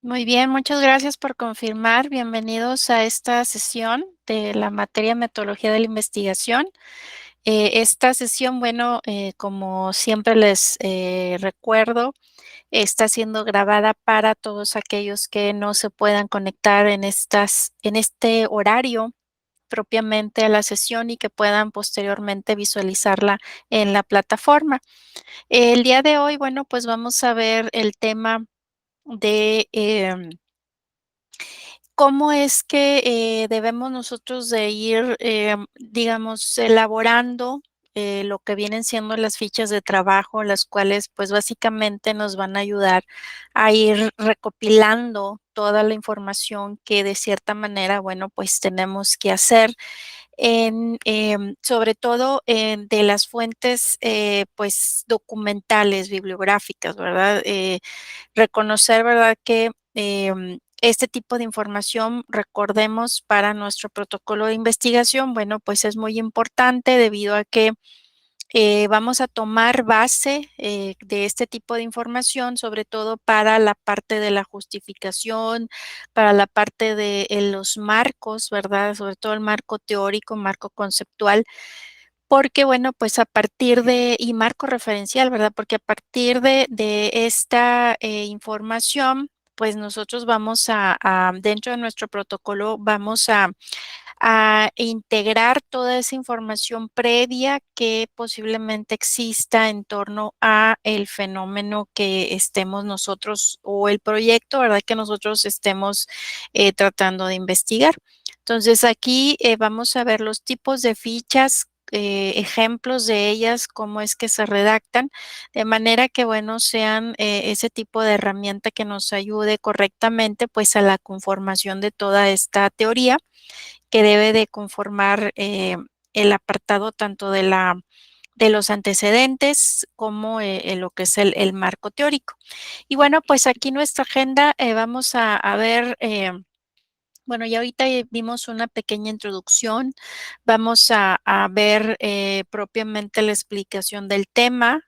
Muy bien, muchas gracias por confirmar. Bienvenidos a esta sesión de la materia Metodología de la Investigación. Esta sesión, bueno, como siempre les recuerdo, está siendo grabada para todos aquellos que no se puedan conectar en este horario propiamente a la sesión y que puedan posteriormente visualizarla en la plataforma. El día de hoy, bueno, pues vamos a ver el tema de ¿cómo es que, debemos nosotros de ir, digamos, elaborando, lo que vienen siendo las fichas de trabajo, las cuales, pues, básicamente nos van a ayudar a ir recopilando toda la información que de cierta manera, bueno, pues, tenemos que hacer sobre todo, de las fuentes, pues, documentales, bibliográficas, ¿verdad? Reconocer, ¿verdad?, que, este tipo de información, recordemos, para nuestro protocolo de investigación, bueno, pues es muy importante debido a que, vamos a tomar base, de este tipo de información, sobre todo para la parte de la justificación, para la parte de, los marcos, ¿verdad? Sobre todo el marco teórico, marco conceptual, porque, bueno, pues a partir de y marco referencial, ¿verdad? Porque a partir de esta, información, pues nosotros vamos a dentro de nuestro protocolo, vamos a integrar toda esa información previa que posiblemente exista en torno a el fenómeno que estemos nosotros o el proyecto, ¿verdad? Que nosotros estemos, tratando de investigar. Entonces, aquí, vamos a ver los tipos de fichas, ejemplos de ellas, cómo es que se redactan, de manera que, bueno, sean, ese tipo de herramienta que nos ayude correctamente, pues, a la conformación de toda esta teoría que debe de conformar, el apartado tanto de los antecedentes como, lo que es el marco teórico. Y bueno, pues aquí nuestra agenda, vamos a ver, bueno, ya ahorita vimos una pequeña introducción, vamos a ver, propiamente la explicación del tema,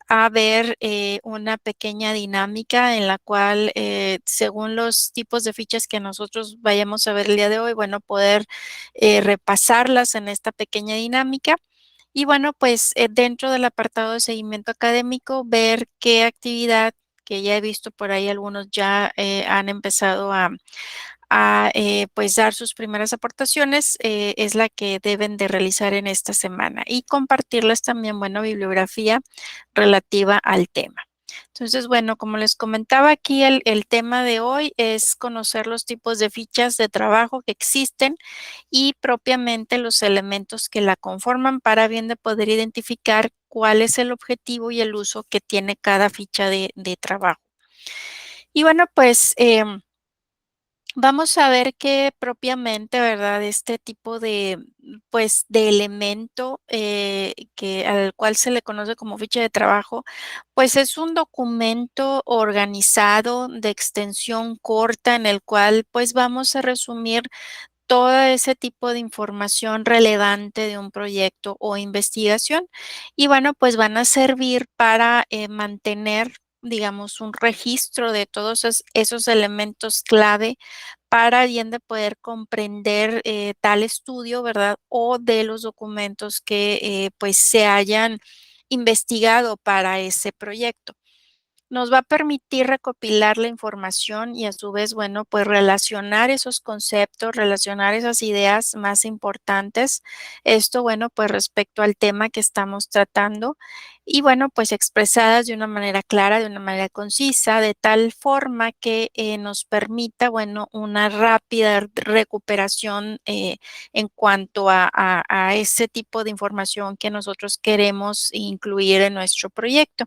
a ver, una pequeña dinámica en la cual, según los tipos de fichas que nosotros vayamos a ver el día de hoy, bueno, poder, repasarlas en esta pequeña dinámica. Y bueno, pues, dentro del apartado de seguimiento académico, ver qué actividad, que ya he visto por ahí algunos ya, han empezado pues, dar sus primeras aportaciones, es la que deben de realizar en esta semana y compartirles también, bueno, bibliografía relativa al tema. Entonces, bueno, como les comentaba aquí, el tema de hoy es conocer los tipos de fichas de trabajo que existen y propiamente los elementos que la conforman para bien de poder identificar cuál es el objetivo y el uso que tiene cada ficha de trabajo. Y bueno, pues, vamos a ver que propiamente, ¿verdad? Este tipo de, pues, de elemento, que al cual se le conoce como ficha de trabajo, pues, es un documento organizado de extensión corta en el cual, pues, vamos a resumir todo ese tipo de información relevante de un proyecto o investigación. Y bueno, pues, van a servir para, mantener, digamos, un registro de todos esos elementos clave para bien de poder comprender, tal estudio, ¿verdad? O de los documentos que, pues, se hayan investigado para ese proyecto. Nos va a permitir recopilar la información y a su vez, bueno, pues relacionar esos conceptos, relacionar esas ideas más importantes. Esto, bueno, pues respecto al tema que estamos tratando y bueno, pues expresadas de una manera clara, de una manera concisa, de tal forma que nos permita, bueno, una rápida recuperación en cuanto a ese tipo de información que nosotros queremos incluir en nuestro proyecto.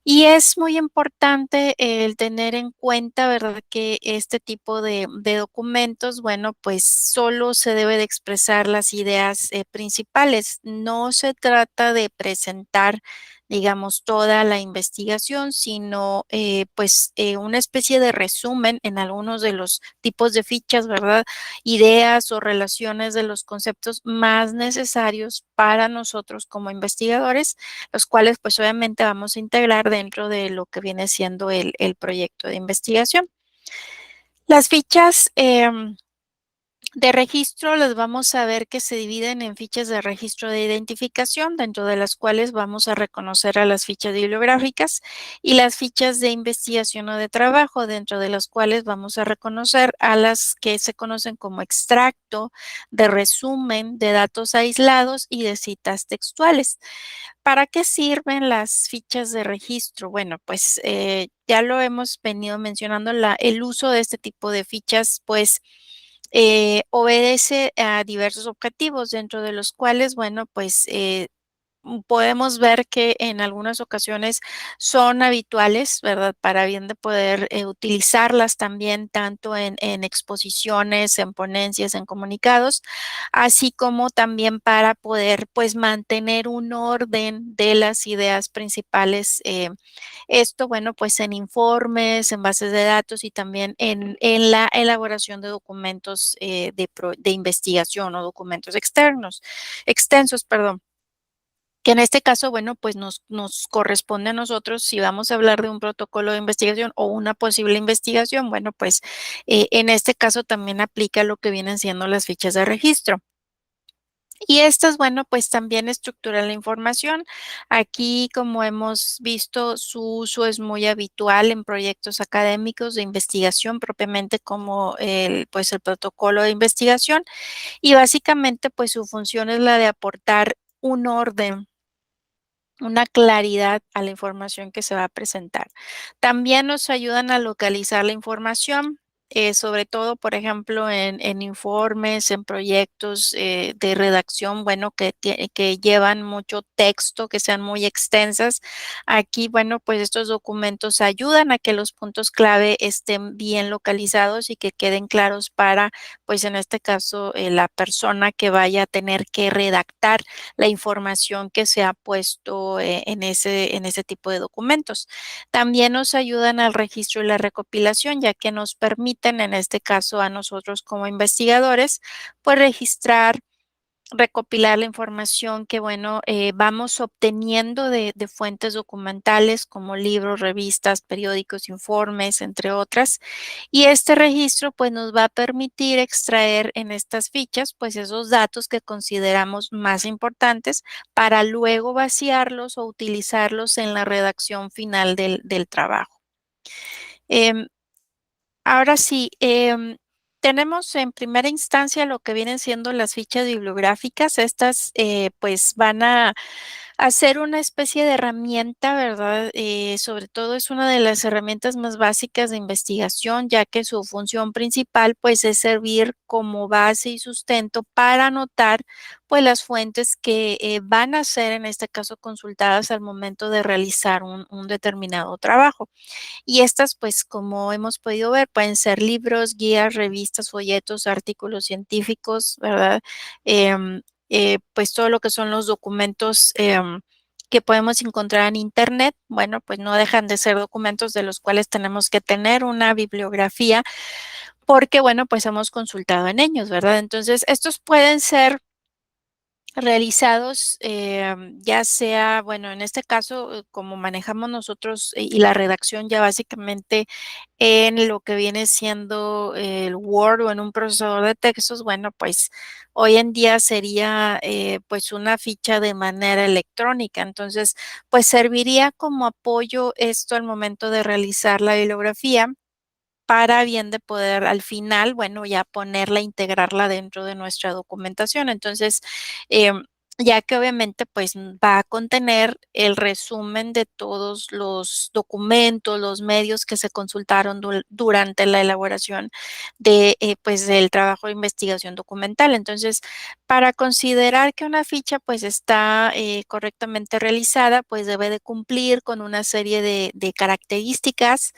Y es muy importante el tener en cuenta, ¿verdad?, que este tipo de documentos, bueno, pues solo se debe de expresar las ideas, principales. No se trata de presentar, digamos, toda la investigación, sino, pues, una especie de resumen en algunos de los tipos de fichas, ¿verdad? Ideas o relaciones de los conceptos más necesarios para nosotros como investigadores los cuales pues obviamente vamos a integrar dentro de lo que viene siendo el proyecto de investigación. Las fichas, de registro las vamos a ver que se dividen en fichas de registro de identificación, dentro de las cuales vamos a reconocer a las fichas bibliográficas, y las fichas de investigación o de trabajo, dentro de las cuales vamos a reconocer a las que se conocen como extracto, de resumen, de datos aislados y de citas textuales. ¿Para qué sirven las fichas de registro? Bueno, pues ya lo hemos venido mencionando, el uso de este tipo de fichas, pues obedece a diversos objetivos, dentro de los cuales, bueno, pues podemos ver que en algunas ocasiones son habituales, ¿verdad? Para bien de poder utilizarlas también tanto en exposiciones, en ponencias, en comunicados, así como también para poder pues mantener un orden de las ideas principales. Esto, bueno, pues en informes, en bases de datos y también en la elaboración de documentos de investigación o documentos extensos, perdón. Que en este caso, bueno, pues nos corresponde a nosotros, si vamos a hablar de un protocolo de investigación o una posible investigación, bueno, pues en este caso también aplica lo que vienen siendo las fichas de registro. Y estas, bueno, pues también estructuran la información. Aquí, como hemos visto, su uso es muy habitual en proyectos académicos de investigación, propiamente como pues el protocolo de investigación. Y básicamente, pues su función es la de aportar un orden, una claridad a la información que se va a presentar. También nos ayudan a localizar la información, sobre todo, por ejemplo, en informes, en proyectos de redacción, bueno, que llevan mucho texto, que sean muy extensas. Aquí, bueno, pues estos documentos ayudan a que los puntos clave estén bien localizados y que queden claros para, pues en este caso, la persona que vaya a tener que redactar la información que se ha puesto en ese tipo de documentos. También nos ayudan al registro y la recopilación, ya que nos permiten, en este caso a nosotros como investigadores, pues registrar, recopilar la información que, bueno, vamos obteniendo de fuentes documentales como libros, revistas, periódicos, informes, entre otras. Y este registro, pues, nos va a permitir extraer en estas fichas, pues, esos datos que consideramos más importantes para luego vaciarlos o utilizarlos en la redacción final del trabajo. Em, Ahora sí, tenemos en primera instancia lo que vienen siendo las fichas bibliográficas. Estas, pues, van a hacer una especie de herramienta, ¿verdad? Sobre todo es una de las herramientas más básicas de investigación, ya que su función principal, pues, es servir como base y sustento para anotar, pues, las fuentes que, van a ser, en este caso, consultadas al momento de realizar un determinado trabajo. Y estas, pues, como hemos podido ver, pueden ser libros, guías, revistas, folletos, artículos científicos, ¿verdad? Pues, todo lo que son los documentos, que podemos encontrar en Internet, bueno, pues, no dejan de ser documentos de los cuales tenemos que tener una bibliografía, porque, bueno, pues, hemos consultado en ellos, ¿verdad? Entonces, estos pueden ser realizados, ya sea, bueno, en este caso, como manejamos nosotros y la redacción ya básicamente en lo que viene siendo el Word o en un procesador de textos, bueno, pues hoy en día sería pues una ficha de manera electrónica. Entonces, pues serviría como apoyo esto al momento de realizar la bibliografía para bien de poder al final, bueno, ya ponerla, integrarla dentro de nuestra documentación. Entonces, ya que obviamente, pues, va a contener el resumen de todos los documentos, los medios que se consultaron durante la elaboración de, pues, del trabajo de investigación documental. Entonces, para considerar que una ficha, pues, está, correctamente realizada, pues, debe de cumplir con una serie de características,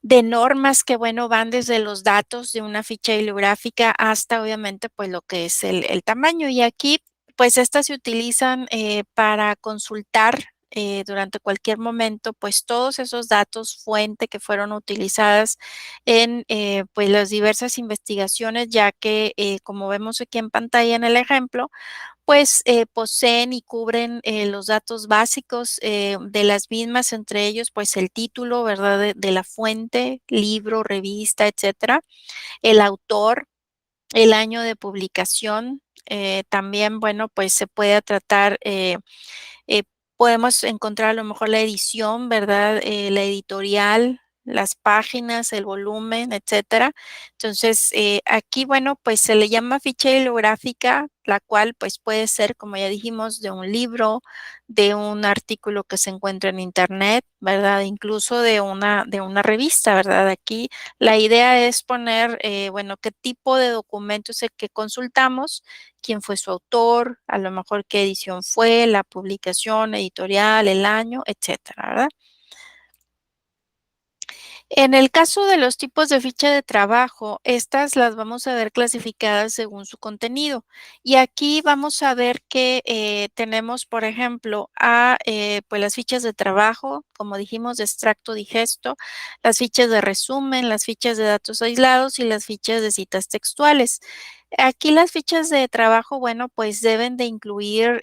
de normas que, bueno, van desde los datos de una ficha bibliográfica hasta, obviamente, pues, lo que es el tamaño. Y aquí, pues, estas se utilizan, para consultar, durante cualquier momento, pues, todos esos datos fuente que fueron utilizadas en, pues, las diversas investigaciones, ya que, como vemos aquí en pantalla en el ejemplo, pues, poseen y cubren, los datos básicos, de las mismas, entre ellos, pues, el título, ¿verdad?, de la fuente, libro, revista, etcétera, el autor, el año de publicación, también, bueno, pues, se puede tratar, eh, podemos encontrar a lo mejor la edición, ¿verdad? La editorial, las páginas, el volumen, etcétera. Entonces, aquí, bueno, pues se le llama ficha bibliográfica, la cual, pues, puede ser, como ya dijimos, de un libro, de un artículo que se encuentra en Internet, ¿verdad? Incluso de una revista, ¿verdad? Aquí la idea es poner, bueno, qué tipo de documento es el que consultamos, quién fue su autor, a lo mejor qué edición fue, la publicación editorial, el año, etcétera, ¿verdad? En el caso de los tipos de ficha de trabajo, estas las vamos a ver clasificadas según su contenido. Y aquí vamos a ver que tenemos, por ejemplo, pues las fichas de trabajo, como dijimos, de extracto digesto, las fichas de resumen, las fichas de datos aislados y las fichas de citas textuales. Aquí las fichas de trabajo, bueno, pues deben de incluir,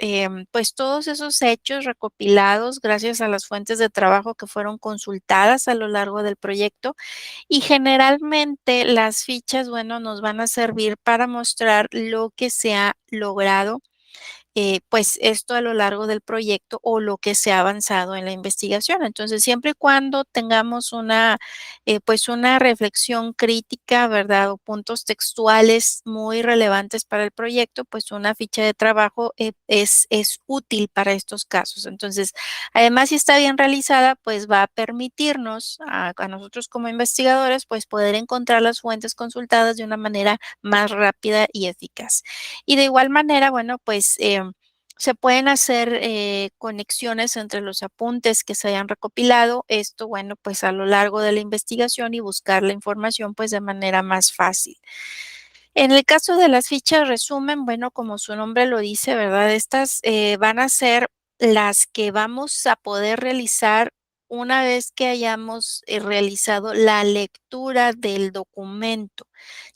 pues todos esos hechos recopilados gracias a las fuentes de trabajo que fueron consultadas a lo largo del proyecto y generalmente las fichas, bueno, nos van a servir para mostrar lo que se ha logrado pues esto a lo largo del proyecto o lo que se ha avanzado en la investigación. Entonces, siempre y cuando tengamos pues una reflexión crítica, ¿verdad? O puntos textuales muy relevantes para el proyecto, pues una ficha de trabajo es útil para estos casos. Entonces, además, si está bien realizada, pues va a permitirnos a nosotros como investigadores, pues poder encontrar las fuentes consultadas de una manera más rápida y eficaz. Y de igual manera, bueno, pues se pueden hacer conexiones entre los apuntes que se hayan recopilado, esto, bueno, pues a lo largo de la investigación y buscar la información pues de manera más fácil. En el caso de las fichas resumen, bueno, como su nombre lo dice, ¿verdad? Estas van a ser las que vamos a poder realizar una vez que hayamos realizado la lectura del documento,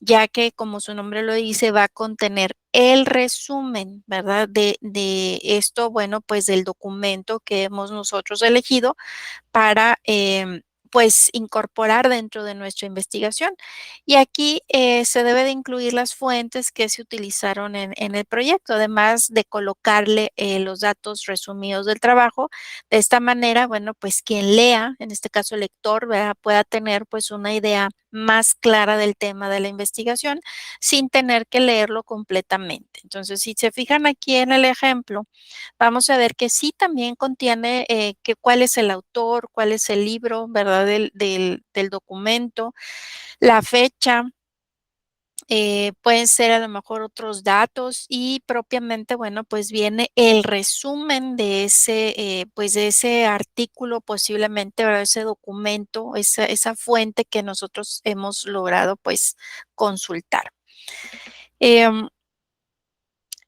ya que, como su nombre lo dice, va a contener el resumen, ¿verdad? De esto, bueno, pues del documento que hemos nosotros elegido para, pues, incorporar dentro de nuestra investigación. Y aquí, se debe de incluir las fuentes que se utilizaron en el proyecto, además de colocarle, los datos resumidos del trabajo. De esta manera, bueno, pues, quien lea, en este caso el lector, ¿verdad?, pueda tener, pues, una idea más clara del tema de la investigación, sin tener que leerlo completamente. Entonces, si se fijan aquí en el ejemplo, vamos a ver que sí también contiene, que cuál es el autor, cuál es el libro, ¿verdad? Del documento, la fecha, pueden ser a lo mejor otros datos y propiamente, bueno, pues viene el resumen de ese, pues de ese artículo posiblemente, ¿verdad? Ese documento, esa fuente que nosotros hemos logrado, pues, consultar. Em,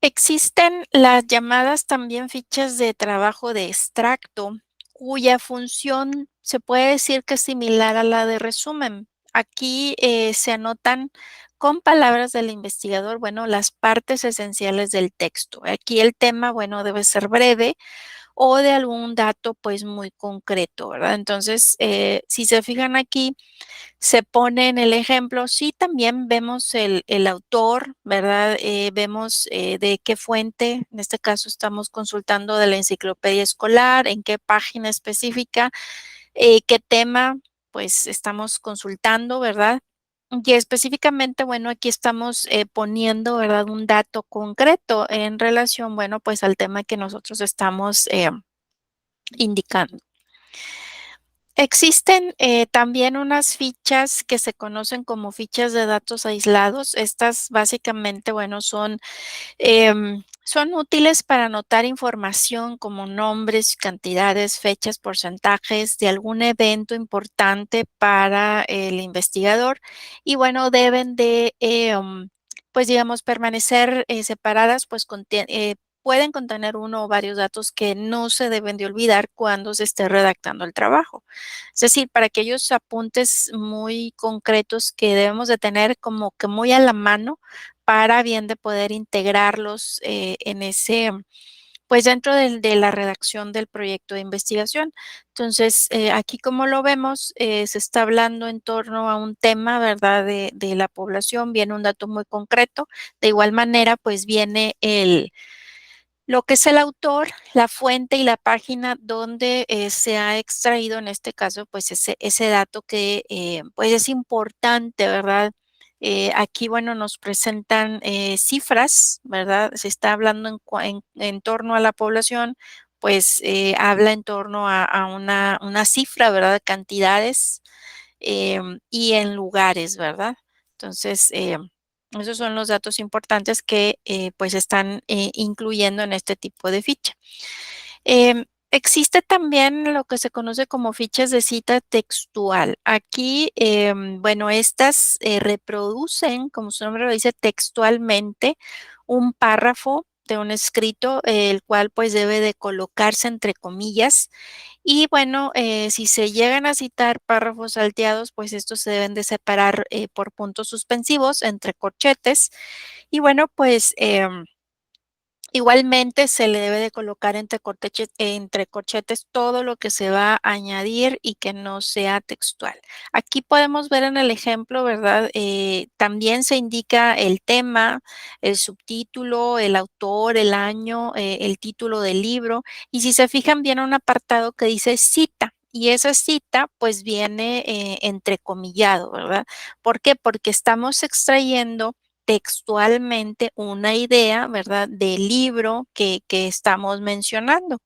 Existen las llamadas también fichas de trabajo de extracto, cuya función se puede decir que es similar a la de resumen. Aquí se anotan con palabras del investigador, bueno, las partes esenciales del texto. Aquí el tema, bueno, debe ser breve o de algún dato, pues, muy concreto, ¿verdad? Entonces, si se fijan aquí, se pone en el ejemplo, sí, también vemos el autor, ¿verdad? Vemos, de qué fuente, en este caso estamos consultando de la enciclopedia escolar, en qué página específica, qué tema, pues, estamos consultando, ¿verdad? Y específicamente, bueno, aquí estamos, poniendo, ¿verdad?, un dato concreto en relación, bueno, pues, al tema que nosotros estamos, indicando. Existen, también unas fichas que se conocen como fichas de datos aislados. Estas básicamente, bueno, son útiles para anotar información como nombres, cantidades, fechas, porcentajes de algún evento importante para el investigador. Y bueno, deben de, pues digamos, permanecer separadas, pues pueden contener uno o varios datos que no se deben de olvidar cuando se esté redactando el trabajo. Es decir, para aquellos apuntes muy concretos que debemos de tener como que muy a la mano para bien de poder integrarlos, en ese pues dentro de la redacción del proyecto de investigación. Entonces, aquí como lo vemos, se está hablando en torno a un tema, ¿verdad? De la población, viene un dato muy concreto. De igual manera, pues viene lo que es el autor, la fuente y la página donde, se ha extraído, en este caso, pues ese dato que, pues es importante, ¿verdad? Aquí, bueno, nos presentan, cifras, ¿verdad? Se está hablando en torno a la población, pues, habla en torno a una cifra, ¿verdad? De cantidades, y en lugares, ¿verdad? Entonces, esos son los datos importantes que, pues, están, incluyendo en este tipo de ficha. Existe también lo que se conoce como fichas de cita textual. Aquí, bueno, estas, reproducen, como su nombre lo dice, textualmente un párrafo de un escrito, el cual, pues, debe de colocarse entre comillas. Y bueno, si se llegan a citar párrafos salteados, pues estos se deben de separar, por puntos suspensivos entre corchetes. Y bueno, pues, igualmente se le debe de colocar entre corchetes todo lo que se va a añadir y que no sea textual. Aquí podemos ver en el ejemplo, ¿verdad? También se indica el tema, el subtítulo, el autor, el año, el título del libro, y si se fijan viene un apartado que dice cita. Y esa cita pues viene entrecomillado, ¿verdad? ¿Por qué? Porque estamos extrayendo textualmente una idea, ¿verdad?, del libro que estamos mencionando.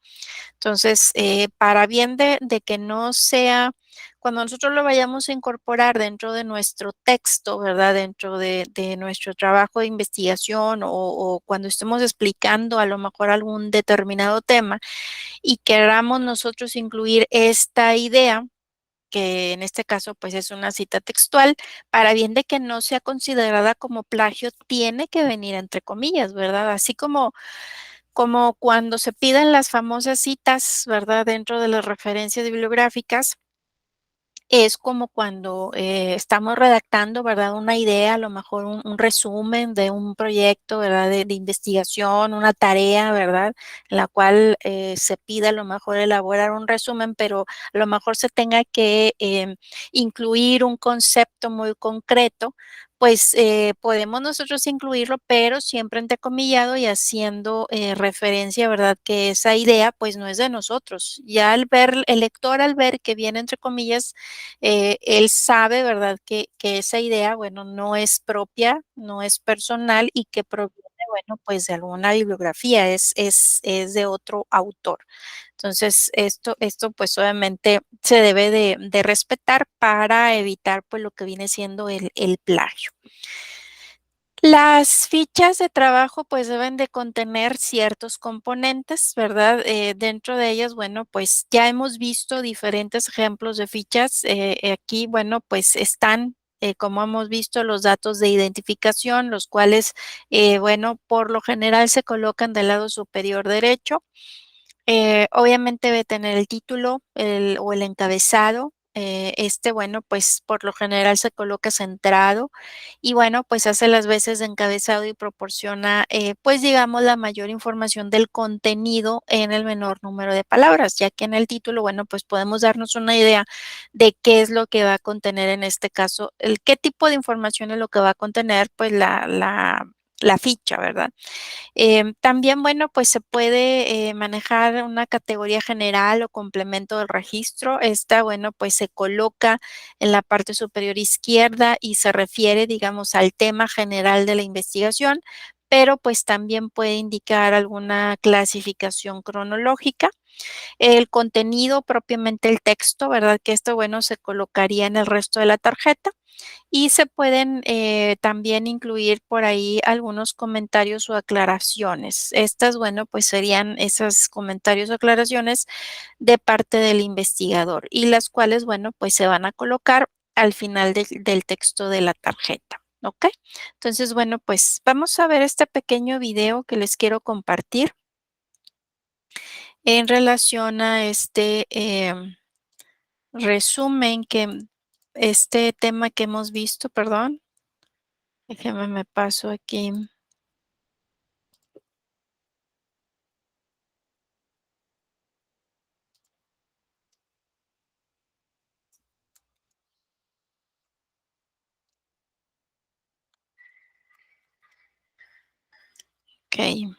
Entonces, para bien de que no sea cuando nosotros lo vayamos a incorporar dentro de nuestro texto, ¿verdad?, dentro de nuestro trabajo de investigación o cuando estemos explicando a lo mejor algún determinado tema y queramos nosotros incluir esta idea, que en este caso, pues, es una cita textual, para bien de que no sea considerada como plagio, tiene que venir entre comillas, ¿verdad? Así como cuando se piden las famosas citas, ¿verdad? Dentro de las referencias bibliográficas, es como cuando, estamos redactando, ¿verdad? Una idea, a lo mejor un resumen de un proyecto, ¿verdad? De investigación, una tarea, ¿verdad? En la cual, se pide a lo mejor elaborar un resumen, pero a lo mejor se tenga que, incluir un concepto muy concreto, pues, podemos nosotros incluirlo, pero siempre entrecomillado y haciendo, referencia, ¿verdad? Que esa idea, pues, no es de nosotros. Ya al ver el lector al ver que viene entre comillas, él sabe, ¿verdad?, que esa idea, bueno, no es propia, no es personal y que proviene, bueno, pues, de alguna bibliografía, es de otro autor. Entonces, esto, pues, obviamente se debe de respetar para evitar, pues, lo que viene siendo el plagio. Las fichas de trabajo, pues, deben de contener ciertos componentes, ¿verdad? Dentro de ellas, bueno, pues, ya hemos visto diferentes ejemplos de fichas. Aquí, bueno, pues, están, como hemos visto, los datos de identificación, los cuales, bueno, por lo general se colocan del lado superior derecho. Obviamente debe tener el título, o el encabezado. Bueno, pues, por lo general se coloca centrado y, bueno, pues, hace las veces de encabezado y proporciona, pues, digamos, la mayor información del contenido en el menor número de palabras, ya que en el título, bueno, pues, podemos darnos una idea de qué es lo que va a contener en este caso, el qué tipo de información es lo que va a contener, pues, la ficha, ¿verdad? También, bueno, pues se puede, manejar una categoría general o complemento del registro. Esta, bueno, pues se coloca en la parte superior izquierda y se refiere, digamos, al tema general de la investigación, pero pues también puede indicar alguna clasificación cronológica. El contenido, propiamente el texto, ¿verdad? Que esto, bueno, se colocaría en el resto de la tarjeta. Y se pueden, también incluir por ahí algunos comentarios o aclaraciones. Estas, bueno, pues serían esos comentarios o aclaraciones de parte del investigador y las cuales, bueno, pues se van a colocar al final del texto de la tarjeta, ¿ok? Entonces, bueno, pues vamos a ver este pequeño video que les quiero compartir. en relación a este, resumen este tema que hemos visto, perdón, déjeme me paso aquí. Okey.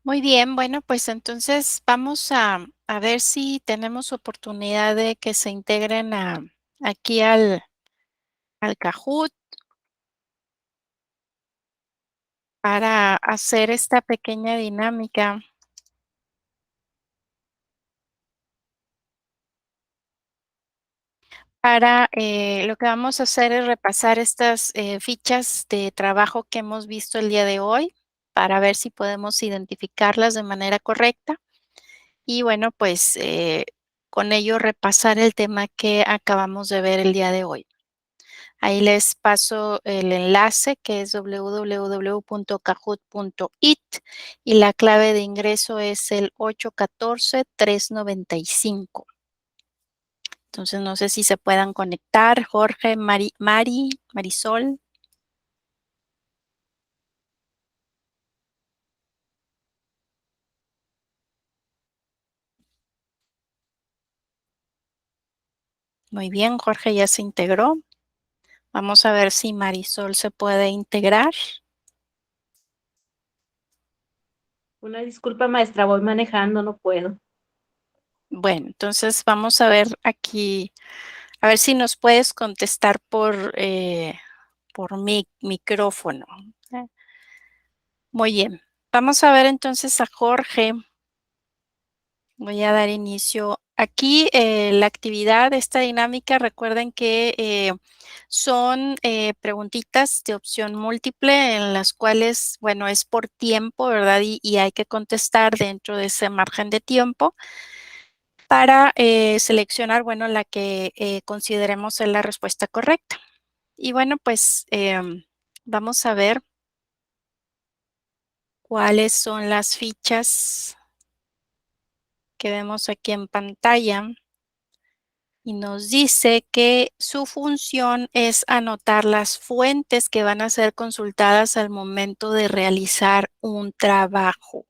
Muy bien, bueno, pues entonces vamos a ver si tenemos oportunidad de que se integren aquí al Kahoot para hacer esta pequeña dinámica. Lo que vamos a hacer es repasar estas fichas de trabajo que hemos visto el día de hoy para ver si podemos identificarlas de manera correcta y bueno, pues con ello repasar el tema que acabamos de ver el día de hoy. Ahí les paso el enlace que es www.kahoot.it y la clave de ingreso es el 814-395. Entonces, no sé si se puedan conectar, Jorge, Marisol. Muy bien, Jorge ya se integró. Vamos a ver si Marisol se puede integrar. Una disculpa, maestra, voy manejando, no puedo. Bueno, entonces vamos a ver aquí, a ver si nos puedes contestar por mi micrófono. Eh, Muy bien. Vamos a ver entonces a Jorge. Voy a dar inicio aquí la actividad, esta dinámica, recuerden que son preguntitas de opción múltiple en las cuales, bueno, es por tiempo, ¿verdad? Y hay que contestar dentro de ese margen de tiempo para seleccionar, bueno, la que consideremos ser la respuesta correcta. Y bueno, pues vamos a ver cuáles son las fichas que vemos aquí en pantalla. Y nos dice que su función es anotar las fuentes que van a ser consultadas al momento de realizar un trabajo.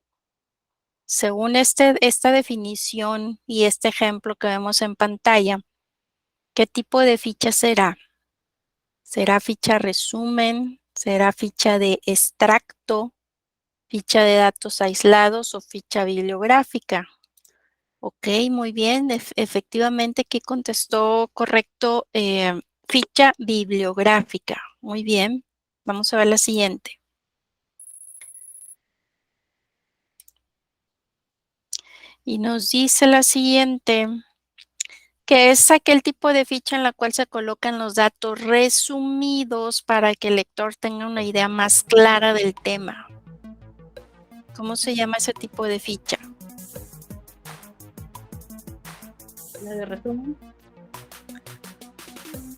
Según esta definición y este ejemplo que vemos en pantalla, ¿qué tipo de ficha será? ¿Será ficha resumen? ¿Será ficha de extracto? ¿Ficha de datos aislados o ficha bibliográfica? Ok, muy bien. Efectivamente, aquí contestó correcto ficha bibliográfica. Muy bien. Vamos a ver la siguiente. Y nos dice la siguiente, que es aquel tipo de ficha en la cual se colocan los datos resumidos para que el lector tenga una idea más clara del tema. ¿Cómo se llama ese tipo de ficha? La de resumen.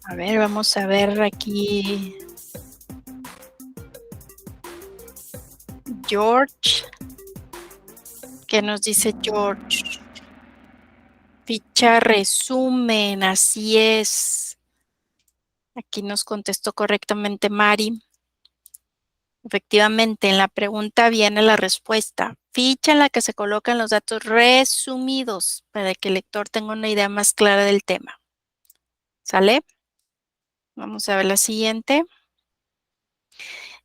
A ver, vamos a ver aquí. George. ¿Qué nos dice George? Ficha resumen, así es. Aquí nos contestó correctamente Mari. Efectivamente, en la pregunta viene la respuesta. Ficha en la que se colocan los datos resumidos para que el lector tenga una idea más clara del tema. ¿Sale? Vamos a ver la siguiente.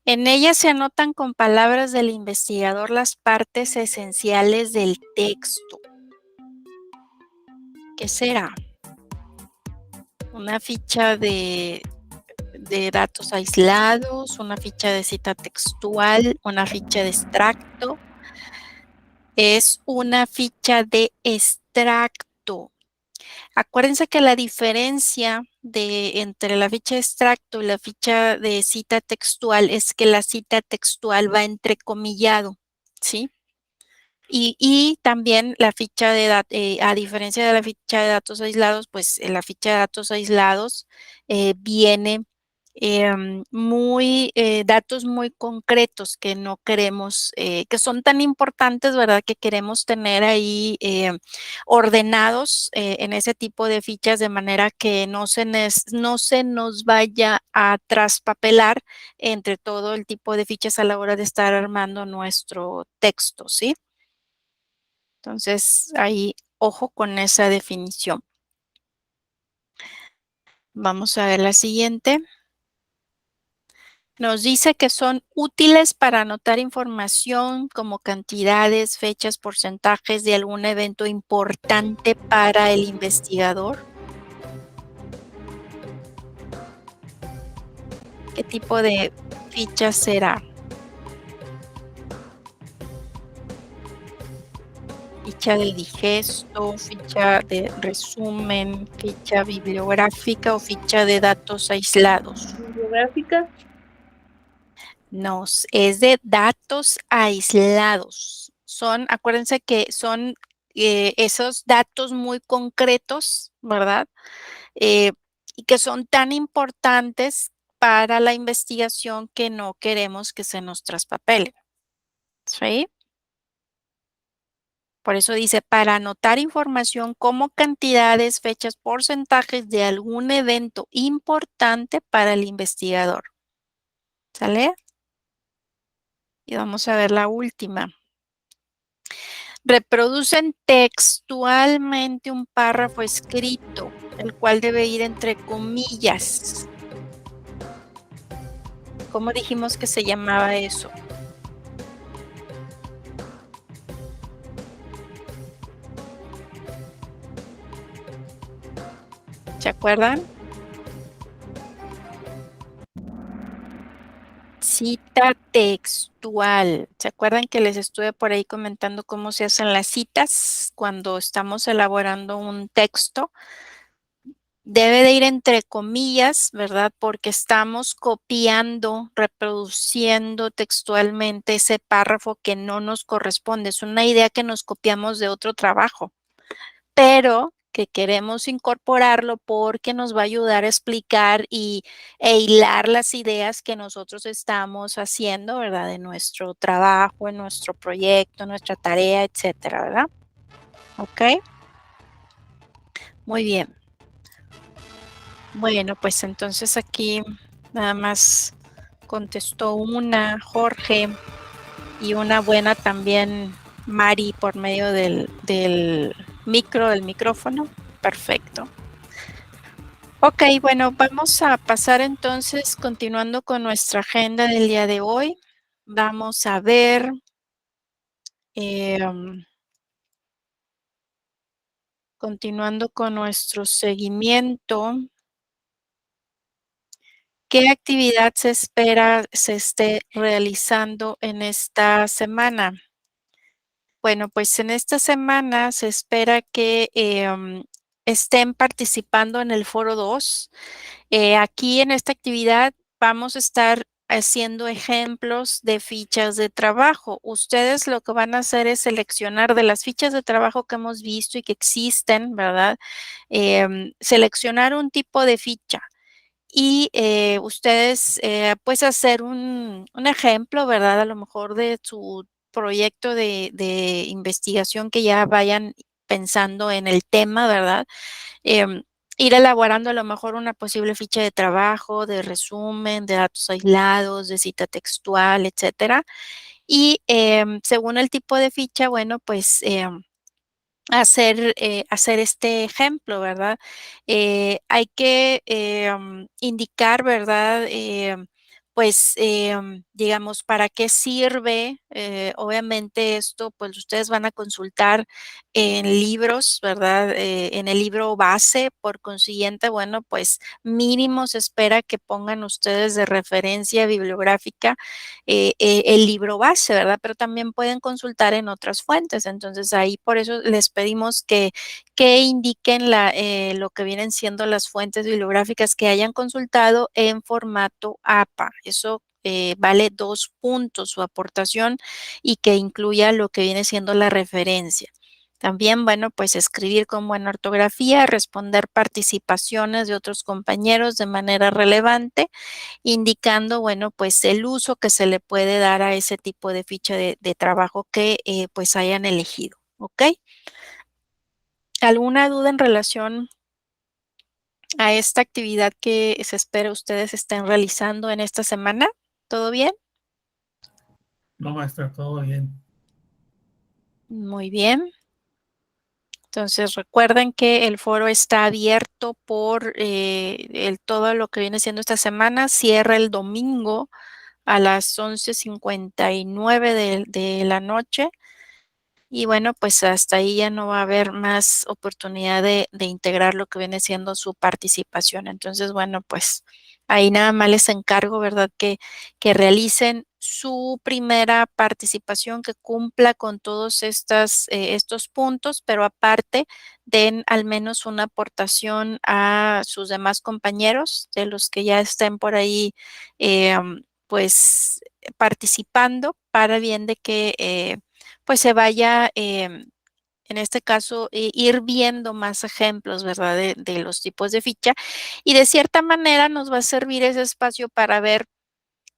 En ella se anotan con palabras del investigador las partes esenciales del texto. ¿Qué será? Una ficha de datos aislados, una ficha de cita textual, una ficha de extracto. Es una ficha de extracto. Acuérdense que la diferencia entre la ficha de extracto y la ficha de cita textual es que la cita textual va entrecomillado, ¿sí? Y también la ficha de datos, a diferencia de la ficha de datos aislados, pues la ficha de datos aislados viene datos muy concretos que no queremos, que son tan importantes, ¿verdad? Que queremos tener ahí ordenados en ese tipo de fichas de manera que no se nos vaya a traspapelar entre todo el tipo de fichas a la hora de estar armando nuestro texto, ¿sí? Entonces, ahí, ojo con esa definición. Vamos a ver la siguiente. Nos dice que son útiles para anotar información como cantidades, fechas, porcentajes de algún evento importante para el investigador. ¿Qué tipo de ficha será? Ficha de digesto, ficha de resumen, ficha bibliográfica o ficha de datos aislados. Bibliográfica. No, es de datos aislados. Acuérdense que son esos datos muy concretos, ¿verdad? Y que son tan importantes para la investigación que no queremos que se nos traspapele. ¿Sí? Por eso dice, para anotar información como cantidades, fechas, porcentajes de algún evento importante para el investigador. ¿Sale? Y vamos a ver la última. Reproducen textualmente un párrafo escrito, el cual debe ir entre comillas. ¿Cómo dijimos que se llamaba eso? ¿Se acuerdan? Cita textual. ¿Se acuerdan que les estuve por ahí comentando cómo se hacen las citas cuando estamos elaborando un texto? Debe de ir entre comillas, ¿verdad? Porque estamos copiando, reproduciendo textualmente ese párrafo que no nos corresponde. Es una idea que nos copiamos de otro trabajo, pero que queremos incorporarlo porque nos va a ayudar a explicar e hilar las ideas que nosotros estamos haciendo, ¿verdad? En nuestro trabajo, en nuestro proyecto, en nuestra tarea, etcétera, ¿verdad? ¿Ok? Muy bien. Bueno, pues entonces aquí nada más contestó una, Jorge, y una buena también, Mari, por medio del del micrófono. Perfecto. Ok, bueno, vamos a pasar entonces, continuando con nuestra agenda del día de hoy. Vamos a ver, em, continuando con nuestro seguimiento, ¿qué actividad se espera se esté realizando en esta semana? Bueno, pues en esta semana se espera que estén participando en el foro 2. Aquí en esta actividad vamos a estar haciendo ejemplos de fichas de trabajo. Ustedes lo que van a hacer es seleccionar de las fichas de trabajo que hemos visto y que existen, ¿verdad? Seleccionar un tipo de ficha y ustedes pues hacer un ejemplo, ¿verdad? A lo mejor de su proyecto de investigación que ya vayan pensando en el tema, ¿verdad? Em, Ir elaborando a lo mejor una posible ficha de trabajo, de resumen, de datos aislados, de cita textual, etcétera. Y según el tipo de ficha, bueno, pues hacer este ejemplo, ¿verdad? Hay que indicar, ¿verdad? Pues, digamos, para qué sirve. Obviamente esto, pues ustedes van a consultar en libros, ¿verdad? En el libro base, por consiguiente, bueno, pues mínimo se espera que pongan ustedes de referencia bibliográfica el libro base, ¿verdad? Pero también pueden consultar en otras fuentes. Entonces ahí por eso les pedimos que indiquen lo que vienen siendo las fuentes bibliográficas que hayan consultado en formato APA. Eso vale 2 puntos su aportación y que incluya lo que viene siendo la referencia. También, bueno, pues escribir con buena ortografía, responder participaciones de otros compañeros de manera relevante, indicando, bueno, pues el uso que se le puede dar a ese tipo de ficha de trabajo que pues hayan elegido, ¿ok? ¿Alguna duda en relación a esta actividad que se espera ustedes estén realizando en esta semana? ¿Todo bien? No, maestra, todo bien. Muy bien. Entonces recuerden que el foro está abierto por todo lo que viene siendo esta semana. Cierra el domingo a las 11:59 de la noche. Y bueno, pues hasta ahí ya no va a haber más oportunidad de integrar lo que viene siendo su participación. Entonces, bueno, pues ahí nada más les encargo, ¿verdad? Que realicen su primera participación, que cumpla con todos estos puntos, pero aparte den al menos una aportación a sus demás compañeros, de los que ya estén por ahí, pues participando, para bien de que pues se vaya, en este caso, ir viendo más ejemplos, ¿verdad? De los tipos de ficha. Y de cierta manera nos va a servir ese espacio para ver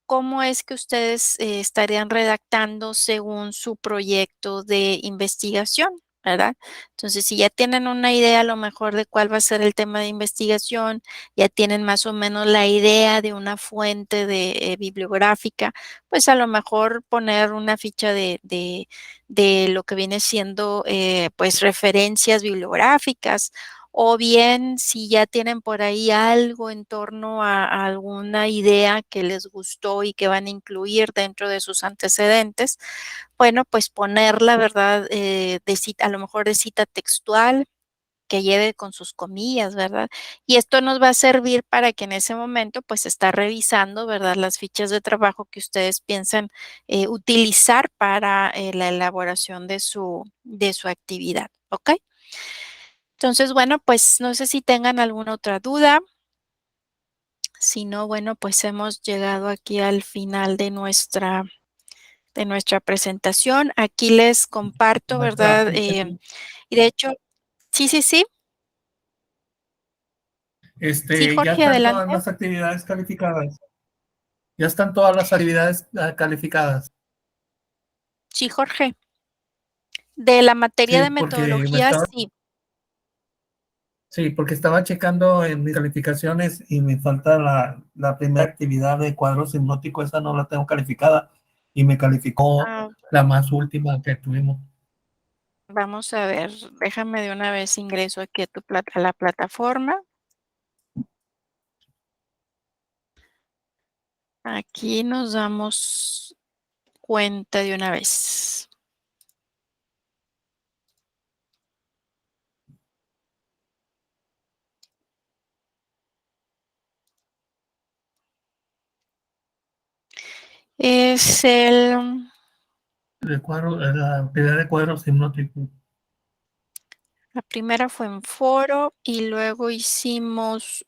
cómo es que ustedes estarían redactando según su proyecto de investigación, ¿verdad? Entonces, si ya tienen una idea a lo mejor de cuál va a ser el tema de investigación, ya tienen más o menos la idea de una fuente bibliográfica, pues a lo mejor poner una ficha de lo que viene siendo pues referencias bibliográficas, o bien si ya tienen por ahí algo en torno a alguna idea que les gustó y que van a incluir dentro de sus antecedentes, bueno, pues ponerla, ¿verdad? A lo mejor de cita textual, que lleve con sus comillas, ¿verdad? Y esto nos va a servir para que en ese momento, pues, está revisando, ¿verdad? Las fichas de trabajo que ustedes piensan utilizar para la elaboración de su actividad, ¿ok? Entonces, bueno, pues no sé si tengan alguna otra duda. Si no, bueno, pues hemos llegado aquí al final de nuestra presentación. Aquí les comparto, Maestra, ¿verdad? Y de hecho, sí, sí, sí. Sí, ya Jorge, están todas adelante. las actividades calificadas. Ya están todas las actividades calificadas. Sí, Jorge. De la materia Sí, de metodología, sí. sí, porque estaba checando en mis calificaciones y me falta la primera actividad de cuadros hipnóticos, esa no la tengo calificada y me calificó Ah, la más última que tuvimos. vamos a ver, déjame de una vez ingreso aquí a a la plataforma. Aquí nos damos cuenta de una vez. Es La actividad de cuadros hipnóticos. la primera fue en foro y luego hicimos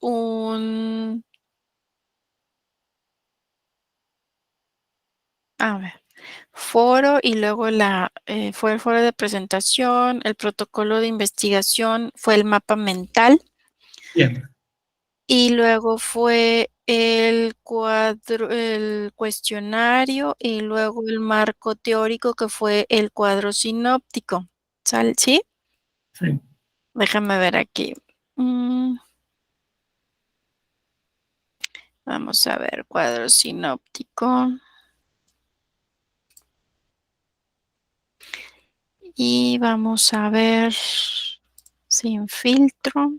a ver, foro y luego fue el foro de presentación, el protocolo de investigación, fue el mapa mental Bien, y luego fue el cuestionario y luego el marco teórico que fue el cuadro sinóptico. ¿Sí? sí, Déjame ver aquí. Mm, Vamos a ver, cuadro sinóptico. Y vamos a ver sin filtro.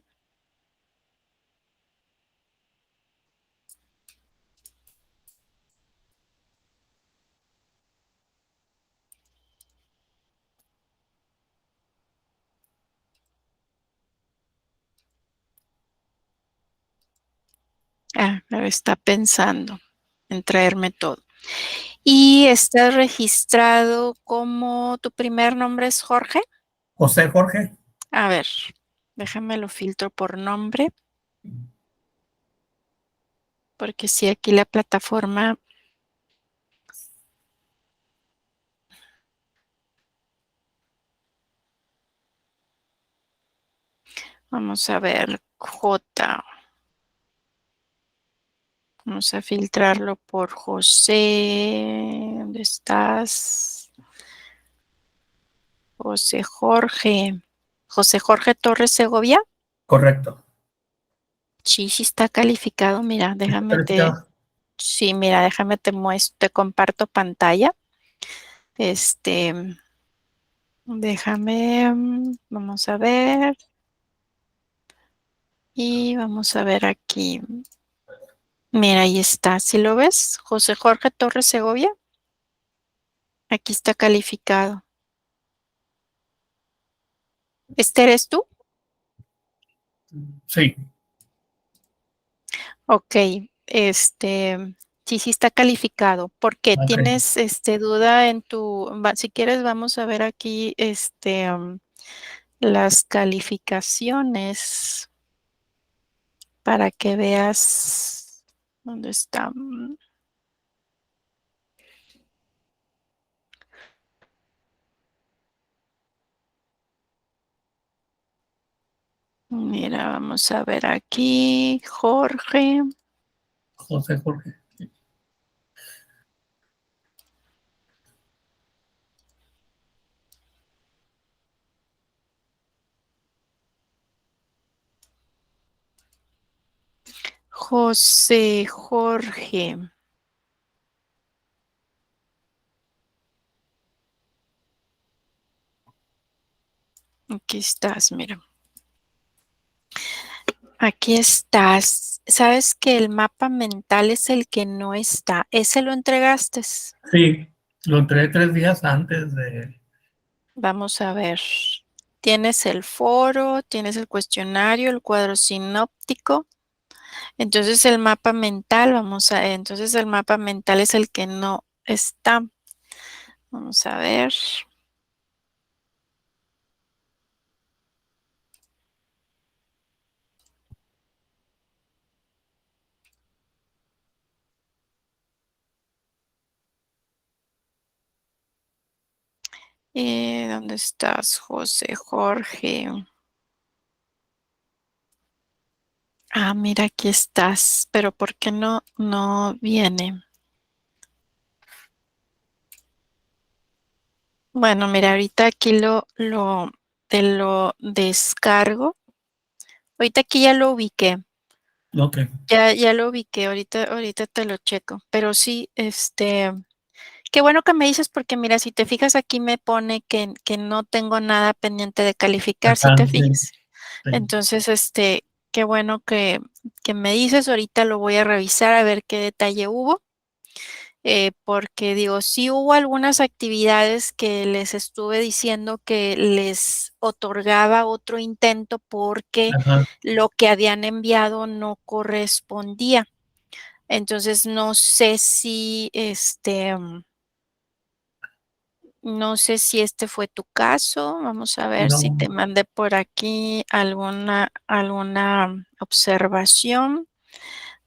Está pensando en traerme todo. ¿Y estás registrado como tu primer nombre es Jorge? José Jorge, A ver, déjame lo filtro por nombre, porque sí, aquí la plataforma, vamos a ver, J. Vamos a filtrarlo por José. ¿Dónde estás? José Jorge. José Jorge Torres Segovia. correcto. Sí, sí está calificado. Mira, ¿Está calificado? sí, mira, déjame te muestro, te comparto pantalla. Este, déjame, vamos a ver. Y vamos a ver aquí. Mira, ahí está. ¿Sí lo ves? José Jorge Torres Segovia. Aquí está calificado. ¿Este eres tú? Sí, Ok, sí, sí está calificado. ¿Por qué? ok, ¿Tienes duda en si quieres, vamos a ver aquí las calificaciones para que veas dónde está. Mira, vamos a ver aquí, Jorge. José Jorge. José Jorge. Aquí estás, mira. Aquí estás. ¿Sabes que el mapa mental es el que no está? ¿Ese lo entregaste? Sí, lo entregué 3 días antes de... Vamos a ver. tienes el foro, tienes el cuestionario, el cuadro sinóptico. Entonces el mapa mental, entonces el mapa mental es el que no está. Vamos a ver. ¿Dónde estás, José Jorge? Ah, mira, aquí estás, pero ¿por qué no viene? Bueno, mira, ahorita aquí te lo descargo. Ahorita aquí ya lo ubiqué. Ok. Ya lo ubiqué, ahorita te lo checo. Pero sí, qué bueno que me dices porque mira, si te fijas aquí me pone que no tengo nada pendiente de calificar, si Ajá, te sí, fijas. sí. Entonces, qué bueno que me dices, ahorita lo voy a revisar a ver qué detalle hubo. Porque digo, sí hubo algunas actividades que les estuve diciendo que les otorgaba otro intento porque Ajá. lo que habían enviado no correspondía. Entonces, no sé si este fue tu caso. Vamos a ver si No, te mandé por aquí alguna observación.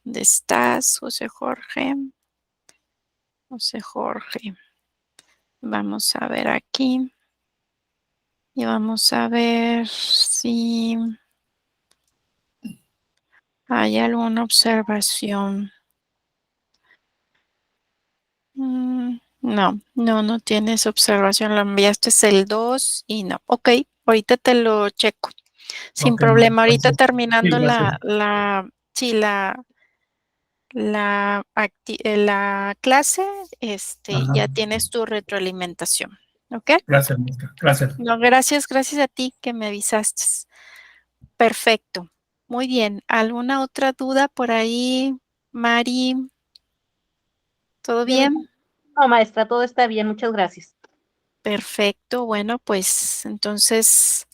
¿Dónde estás, José Jorge? José Jorge. Vamos a ver aquí. Y vamos a ver si hay alguna observación. No tienes observación. Lo enviaste es el 2 y no. Ok, ahorita te lo checo. Sin ok, no, problema. Ahorita gracias. Sí, terminando gracias. sí, la clase, Ajá. ya tienes tu retroalimentación. ¿Ok? Gracias, Mónica. Gracias. No, gracias a ti que me avisaste. Perfecto. Muy bien. ¿Alguna otra duda por ahí, Mari? ¿Todo De mi bien? No, maestra, todo está bien, muchas gracias. Perfecto. Bueno, pues entonces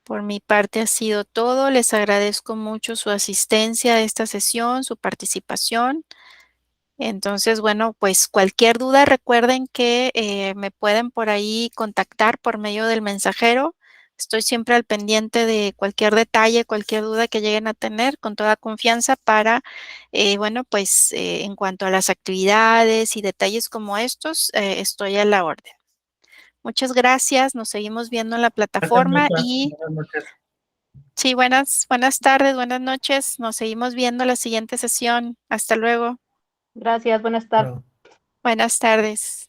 por mi parte ha sido todo. Les agradezco mucho su asistencia a esta sesión, su participación. Entonces, bueno, pues cualquier duda, recuerden que me pueden por ahí contactar por medio del mensajero. Estoy siempre al pendiente de cualquier detalle, cualquier duda que lleguen a tener, con toda confianza para, bueno, pues en cuanto a las actividades y detalles como estos, estoy a la orden. Muchas gracias, nos seguimos viendo en la Gracias, plataforma Mónica. y Buenas noches. sí, buenas tardes, buenas noches, nos seguimos viendo en la siguiente sesión. Hasta luego. Gracias, buenas tardes. Chao. Buenas tardes.